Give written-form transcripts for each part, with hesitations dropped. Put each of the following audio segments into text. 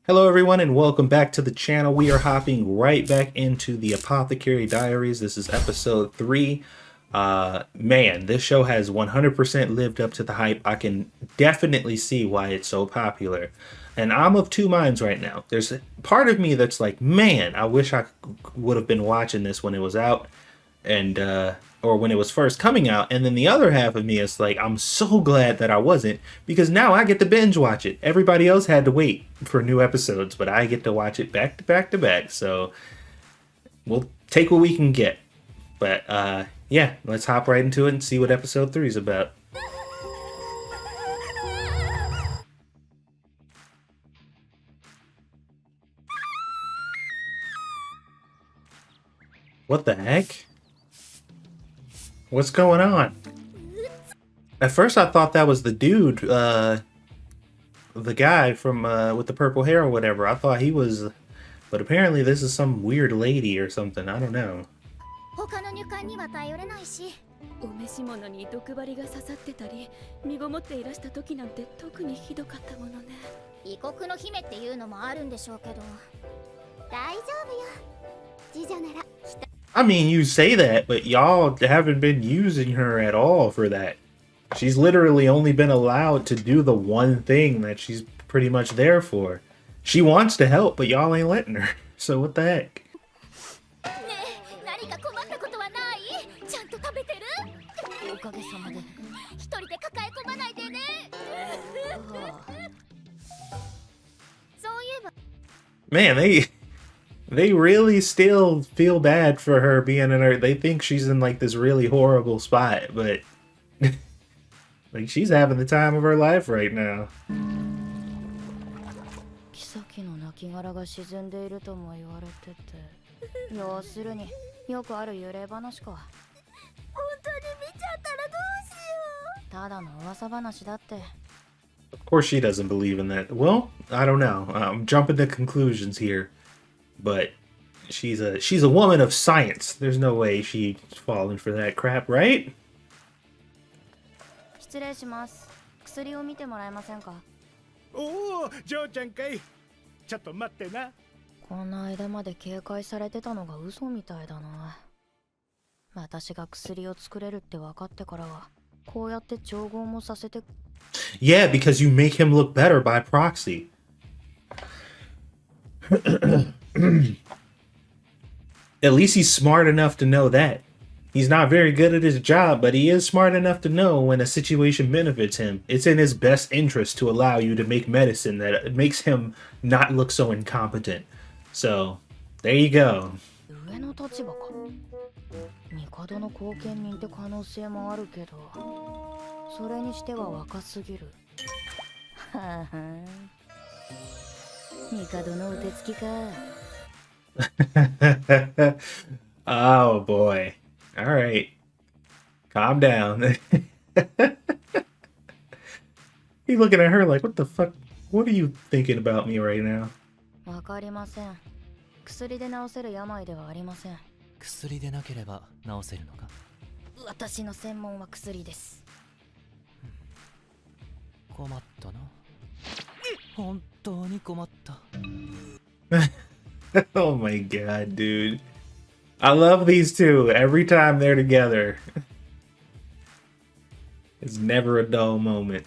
Hello everyone and welcome back to the channel. We are hopping right back into the Apothecary Diaries. This is episode 3. Man, this show has 100% lived up to the hype. I can definitely see why it's so popular. And I'm of two minds right now. There's a part of me that's like, man, I wish I would have been watching this when it was out. And or when it was first coming out, and then the other half of me is like, I'm so glad that I wasn't, because now I get to binge watch it. Everybody else had to wait for new episodes, but I get to watch it back to back to back, so we'll take what we can get. But yeah, let's hop right into it and see what episode 3 is about. What the heck? What's going on? At first I thought that was the dude, the guy from with the purple hair or whatever. I thought he was, but apparently this is some weird lady or something. I don't know. I mean, you say that, but y'all haven't been using her at all for that. She's literally only been allowed to do the one thing that she's pretty much there for. She wants to help, but y'all ain't letting her. So what the heck? Man, they really still feel bad for her being in her. They think she's in like this really horrible spot, but like she's having the time of her life right now. Of course she doesn't believe in that. Well, I don't know. I'm jumping to conclusions here. But she's a woman of science. There's no way she's falling for that crap, right? Oh, Joe-chan kai. Chatto matte na. Yeah, because you make him look better by proxy. At least he's smart enough to know that. He's not very good at his job, but he is smart enough to know when a situation benefits him. It's in his best interest to allow you to make medicine that makes him not look so incompetent. So, there you go. Oh boy. All right. Calm down. He's looking at her like, what the fuck? What are you thinking about me right now? Oh my god, dude. I love these two every time they're together. It's never a dull moment.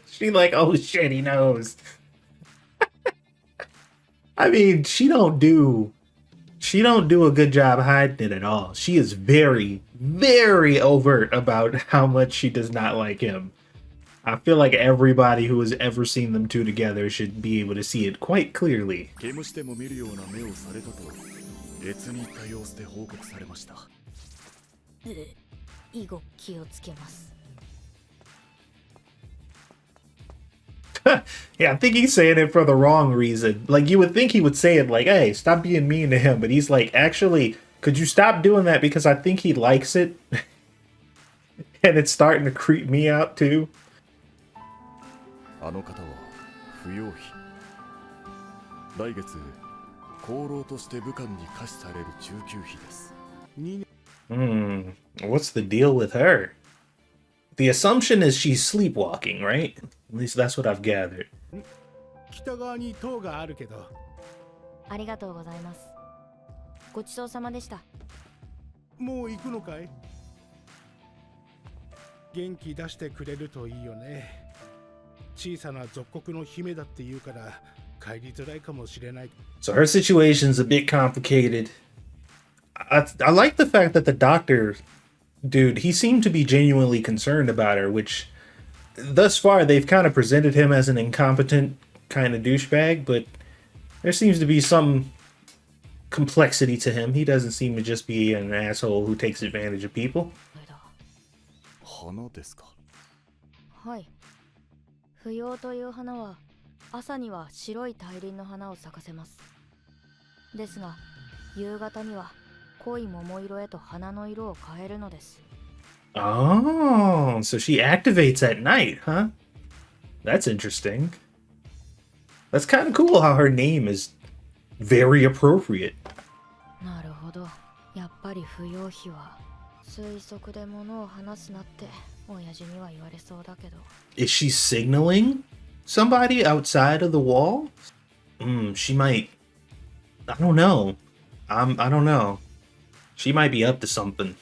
She like, oh shit, he knows. I mean, she don't do a good job hiding it at all. She is very, very overt about how much she does not like him. I feel like everybody who has ever seen them two together should be able to see it quite clearly. Yeah, I think he's saying it for the wrong reason. Like, you would think he would say it like, hey, stop being mean to him. But he's like, actually, could you stop doing that because I think he likes it? And it's starting to creep me out, too. 不要費。来月功労として武官に可視される中級費です。What's the deal with her? The assumption is she's sleepwalking, right? At least that's what I've gathered. 北側に塔があるけど。ありがとうございます。ごちそうさまでした。もう行くのかい？元気出してくれるといいよね。小さな属国の姫だって言うから帰りづらいかもしれない。So her situation's a bit complicated. I like the fact that the doctor, dude, he seemed to be genuinely concerned about her, which thus far they've kind of presented him as an incompetent kind of douchebag, but there seems to be some complexity to him. He doesn't seem to just be an asshole who takes advantage of people. 花ですか？はい。不要という花は朝には白い大輪の花を咲かせます。ですが夕方には濃い桃色へと花の色を変えるのです。Oh, so she activates at night, huh? That's interesting. That's kind of cool how her name is very appropriate. なるほど。やっぱり不要費は推測で物を話すなって親父には言われそうだけど。Is she signaling somebody outside of the wall? She might. I don't know. I don't know. She might be up to something.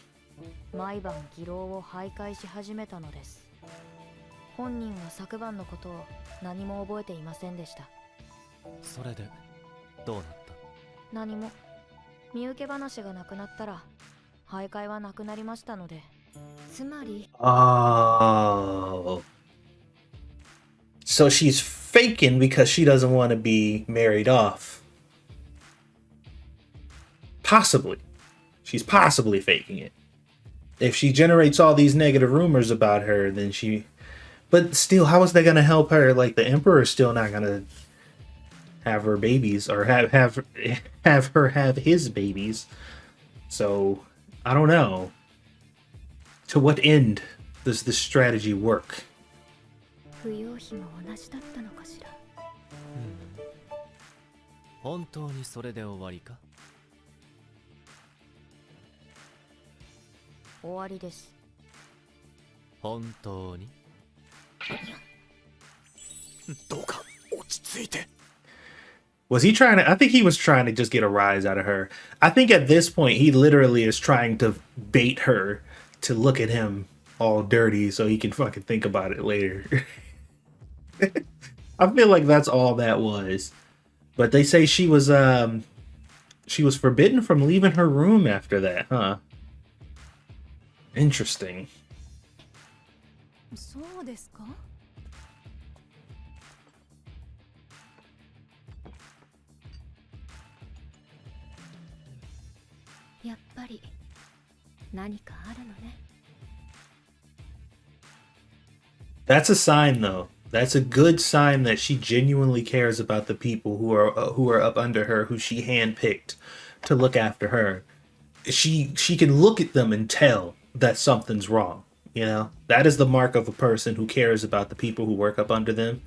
毎晩議論を徘徊し始めたのです。本人は昨晩のことを何も覚えていませんでした。それでどうなった？何も。身請け話がなくなったら徘徊はなくなりましたので。つまり。Oh. So she's faking because she doesn't want to be married off. Possibly. She's possibly faking it. If she generates all these negative rumors about her, then she... But still, how is that going to help her? Like, the Emperor's still not going to have her babies, or have her have his babies. So, I don't know. To what end does this strategy work? 不要費も同じだったのかしら。本当にそれで終わりか？終わりです。本当に？どうか落ち着いて。Was he trying to... I think he was trying to just get a rise out of her. I think at this point, he literally is trying to bait her to look at him all dirty so he can fucking think about it later. I feel like that's all that was. But they say she was forbidden from leaving her room after that, huh? Interesting. そうですか？やっぱり何かあるのね。That's a sign, though. That's a good sign that she genuinely cares about the people who are up under her, who she handpicked to look after her. She can look at them and tell that something's wrong. You know, that is the mark of a person who cares about the people who work up under them.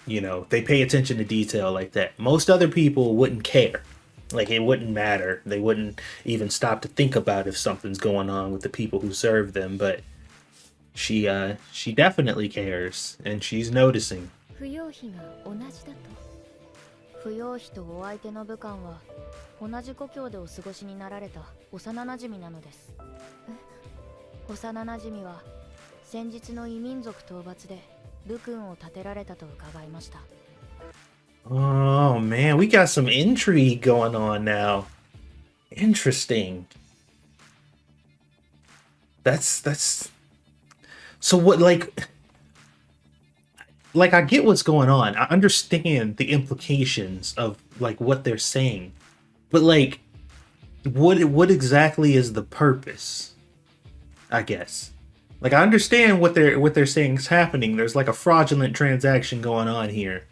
You know, they pay attention to detail like that. Most other people wouldn't care. Like, it wouldn't matter. They wouldn't even stop to think about if something's going on with the people who serve them. But she definitely cares, and she's noticing. 不要費が同じだと。不要費とお相手の武官は同じ故郷でお過ごしになられた幼馴染なのです。幼馴染は先日の異民族討伐で武君を立てられたと伺いました。Oh man, we got some intrigue going on now. Interesting. That's so what, like I get what's going on. I understand the implications of like what they're saying. But like what exactly is the purpose? I guess. Like, I understand what they're saying is happening. There's like a fraudulent transaction going on here.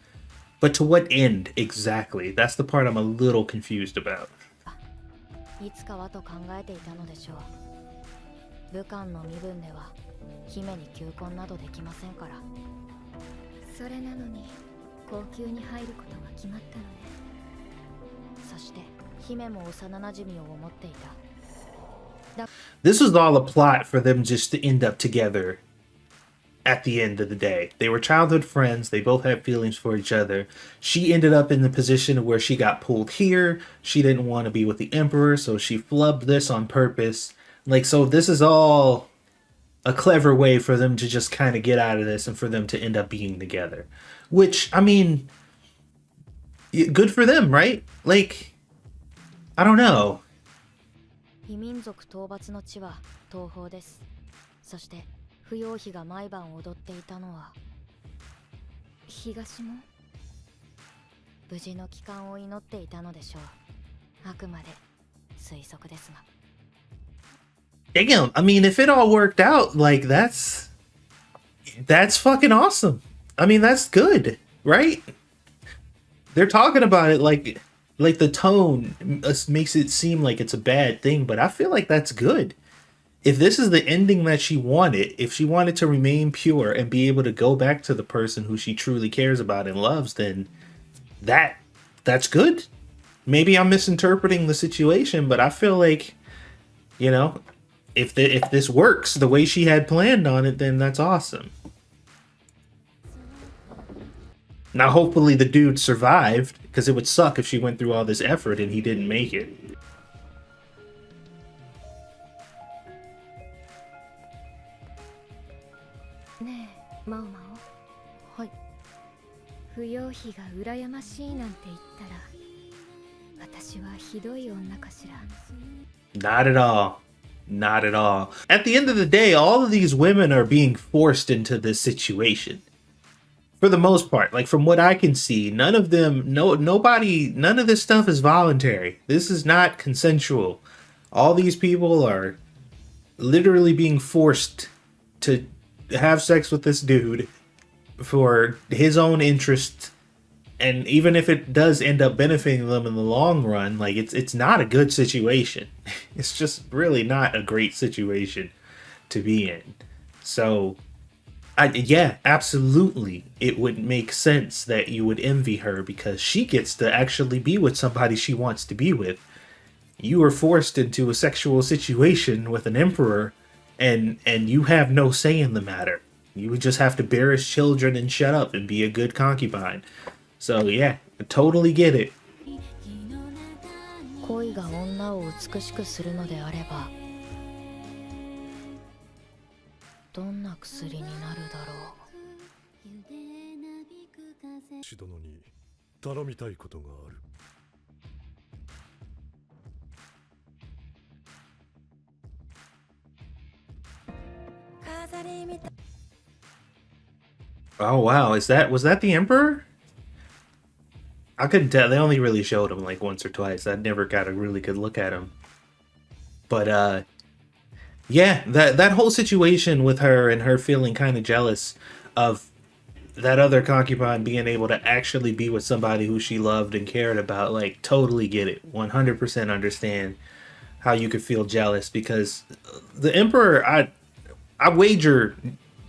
But to what end exactly? That's the part I'm a little confused about. いつかはと考えていたのでしょう。武官の身分では姫に求婚などできませんから。それなのに高級に入ることが決まったのね。そして姫も幼馴染を思っていた。 This was all a plot for them just to end up together at the end of the day. They were childhood friends. They both had feelings for each other. She ended up in the position where she got pulled here. She didn't want to be with the Emperor, so she flubbed this on purpose. Like, so this is all a clever way for them to just kind of get out of this and for them to end up being together. Which, I mean, good for them, right? Like, I don't know. 異民族討伐の地は東方です。そして不要妃が毎晩踊っていたのは東も。無事の帰還を祈っていたのでしょう。あくまで推測ですが。Damn, I mean, if it all worked out, like, that's fucking awesome. I mean, that's good, right? They're talking about it like the tone makes it seem like it's a bad thing, but I feel like that's good. If this is the ending that she wanted, if she wanted to remain pure and be able to go back to the person who she truly cares about and loves, then that's good. Maybe I'm misinterpreting the situation, but I feel like, you know, if this works the way she had planned on it, then that's awesome. Now, hopefully the dude survived, because it would suck if she went through all this effort and he didn't make it. ねえ、マオマオ。はい。不要妃が羨ましいなんて言ったら、私はひどい女かしら。 Not at all. Not at all. At the end of the day, all of these women are being forced into this situation. For the most part, like from what I can see, none of this stuff is voluntary. This is not consensual. All these people are literally being forced to have sex with this dude for his own interest. And even if it does end up benefiting them in the long run, like it's not a good situation. It's just really not a great situation to be in. So yeah, absolutely. It would make sense that you would envy her because she gets to actually be with somebody she wants to be with. You were forced into a sexual situation with an emperor and you have no say in the matter. You would just have to bear his children and shut up and be a good concubine. So yeah, I totally get it. 恋が女を美しくするのであれば、どんな薬になるだろう。シ殿に頼みたいことがある。Oh wow, was that the Emperor? I couldn't tell. They only really showed him like once or twice. I never got a really good look at him. But yeah, that whole situation with her and her feeling kind of jealous of that other concubine being able to actually be with somebody who she loved and cared about, like, totally get it. 100% understand how you could feel jealous because the Emperor, I wager,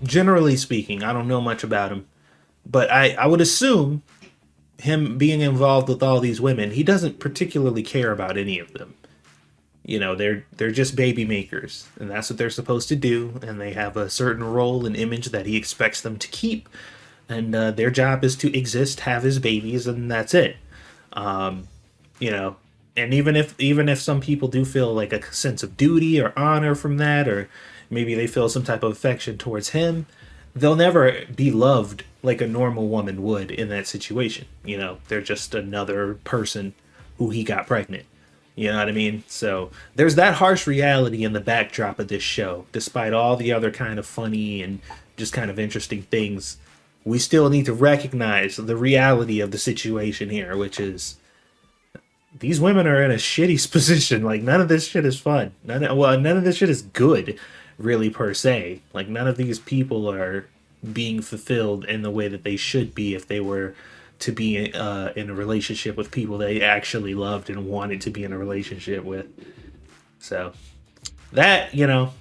generally speaking, I don't know much about him, but I would assume him being involved with all these women, he doesn't particularly care about any of them. You know, they're just baby makers, and that's what they're supposed to do, and they have a certain role and image that he expects them to keep, and their job is to exist, have his babies, and that's it. You know, and even if some people do feel like a sense of duty or honor from that, or maybe they feel some type of affection towards him, they'll never be loved like a normal woman would in that situation. You know, they're just another person who he got pregnant. You know what I mean? So there's that harsh reality in the backdrop of this show. Despite all the other kind of funny and just kind of interesting things, we still need to recognize the reality of the situation here, which is these women are in a shitty position. Like, none of this shit is fun. None of this shit is good, really, per se. Like, none of these people are being fulfilled in the way that they should be if they were to be in a relationship with people they actually loved and wanted to be in a relationship with. So that, you know,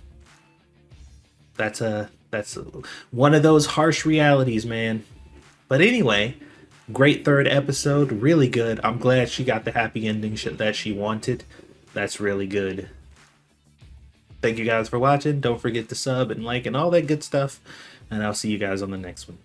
that's one of those harsh realities, man. But anyway, great third episode, really good. I'm glad she got the happy ending that she wanted. That's really good. Thank you guys for watching. Don't forget to sub and like and all that good stuff. And I'll see you guys on the next one.